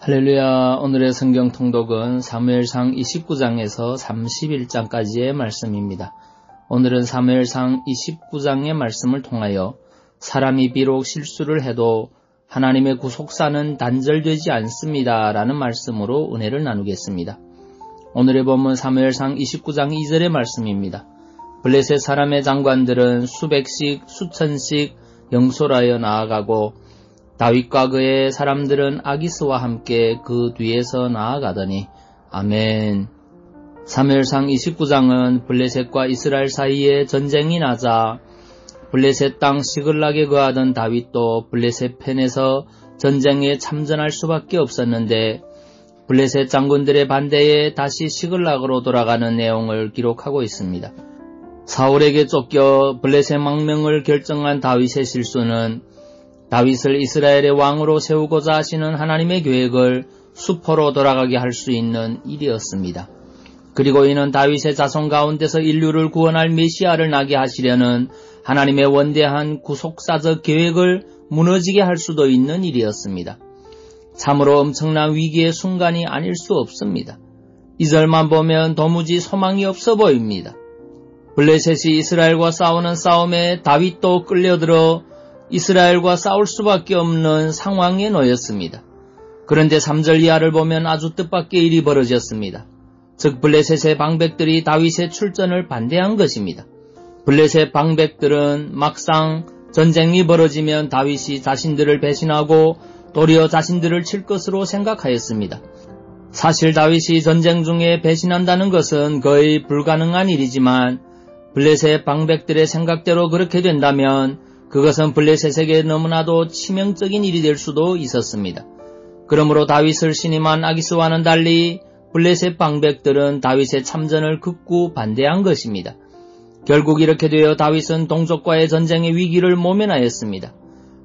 할렐루야. 오늘의 성경 통독은 사무엘상 29장에서 31장까지의 말씀입니다. 오늘은 사무엘상 29장의 말씀을 통하여 사람이 비록 실수를 해도 하나님의 구속사는 단절되지 않습니다 라는 말씀으로 은혜를 나누겠습니다. 오늘의 본문 사무엘상 29장 2절의 말씀입니다. 블레셋 사람의 장관들은 수백씩 수천씩 영솔하여 나아가고 다윗과 그의 사람들은 아기스와 함께 그 뒤에서 나아가더니 아멘. 사무엘상 29장은 블레셋과 이스라엘 사이에 전쟁이 나자 블레셋 땅 시글락에 거하던 다윗도 블레셋 편에서 전쟁에 참전할 수밖에 없었는데 블레셋 장군들의 반대에 다시 시글락으로 돌아가는 내용을 기록하고 있습니다. 사울에게 쫓겨 블레셋 망명을 결정한 다윗의 실수는 다윗을 이스라엘의 왕으로 세우고자 하시는 하나님의 계획을 수포로 돌아가게 할 수 있는 일이었습니다. 그리고 이는 다윗의 자손 가운데서 인류를 구원할 메시아를 나게 하시려는 하나님의 원대한 구속사적 계획을 무너지게 할 수도 있는 일이었습니다. 참으로 엄청난 위기의 순간이 아닐 수 없습니다. 이 절만 보면 도무지 소망이 없어 보입니다. 블레셋이 이스라엘과 싸우는 싸움에 다윗도 끌려들어 이스라엘과 싸울 수밖에 없는 상황에 놓였습니다. 그런데 3절 이하를 보면 아주 뜻밖의 일이 벌어졌습니다. 즉 블레셋의 방백들이 다윗의 출전을 반대한 것입니다. 블레셋 방백들은 막상 전쟁이 벌어지면 다윗이 자신들을 배신하고 도리어 자신들을 칠 것으로 생각하였습니다. 사실 다윗이 전쟁 중에 배신한다는 것은 거의 불가능한 일이지만 블레셋 방백들의 생각대로 그렇게 된다면 그것은 블레셋에게 너무나도 치명적인 일이 될 수도 있었습니다. 그러므로 다윗을 신임한 아기스와는 달리 블레셋 방백들은 다윗의 참전을 극구 반대한 것입니다. 결국 이렇게 되어 다윗은 동족과의 전쟁의 위기를 모면하였습니다.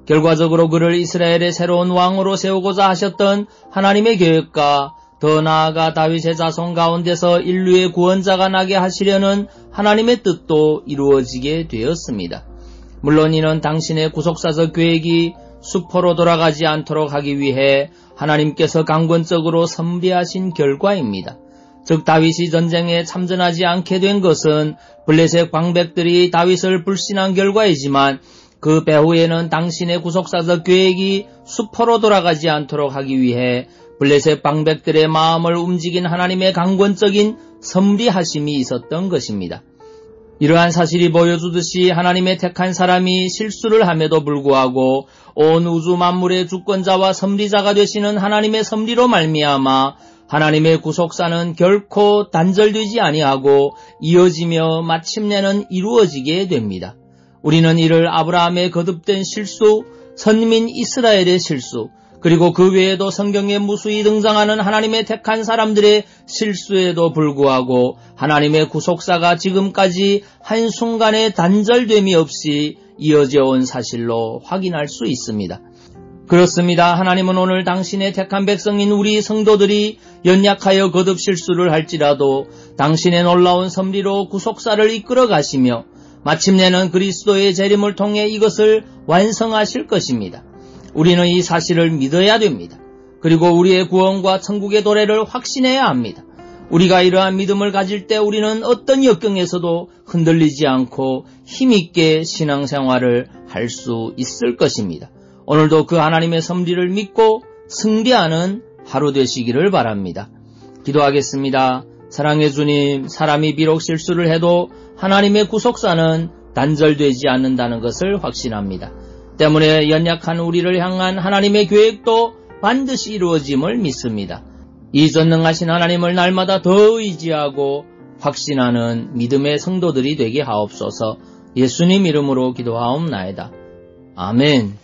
결과적으로 그를 이스라엘의 새로운 왕으로 세우고자 하셨던 하나님의 계획과 더 나아가 다윗의 자손 가운데서 인류의 구원자가 나게 하시려는 하나님의 뜻도 이루어지게 되었습니다. 물론 이는 당신의 구속사적 계획이 수포로 돌아가지 않도록 하기 위해 하나님께서 강권적으로 섭리하신 결과입니다. 즉 다윗이 전쟁에 참전하지 않게 된 것은 블레셋 방백들이 다윗을 불신한 결과이지만 그 배후에는 당신의 구속사적 계획이 수포로 돌아가지 않도록 하기 위해 블레셋 방백들의 마음을 움직인 하나님의 강권적인 섭리하심이 있었던 것입니다. 이러한 사실이 보여주듯이 하나님의 택한 사람이 실수를 함에도 불구하고 온 우주 만물의 주권자와 섭리자가 되시는 하나님의 섭리로 말미암아 하나님의 구속사는 결코 단절되지 아니하고 이어지며 마침내는 이루어지게 됩니다. 우리는 이를 아브라함의 거듭된 실수, 선민 이스라엘의 실수, 그리고 그 외에도 성경에 무수히 등장하는 하나님의 택한 사람들의 실수에도 불구하고 하나님의 구속사가 지금까지 한순간에 단절됨이 없이 이어져 온 사실로 확인할 수 있습니다. 그렇습니다. 하나님은 오늘 당신의 택한 백성인 우리 성도들이 연약하여 거듭 실수를 할지라도 당신의 놀라운 섭리로 구속사를 이끌어 가시며 마침내는 그리스도의 재림을 통해 이것을 완성하실 것입니다. 우리는 이 사실을 믿어야 됩니다. 그리고 우리의 구원과 천국의 도래를 확신해야 합니다. 우리가 이러한 믿음을 가질 때 우리는 어떤 역경에서도 흔들리지 않고 힘있게 신앙생활을 할 수 있을 것입니다. 오늘도 그 하나님의 섭리를 믿고 승리하는 하루 되시기를 바랍니다. 기도하겠습니다. 사랑의 주님, 사람이 비록 실수를 해도 하나님의 구속사는 단절되지 않는다는 것을 확신합니다. 때문에 연약한 우리를 향한 하나님의 계획도 반드시 이루어짐을 믿습니다. 이 전능하신 하나님을 날마다 더 의지하고 확신하는 믿음의 성도들이 되게 하옵소서. 예수님 이름으로 기도하옵나이다. 아멘.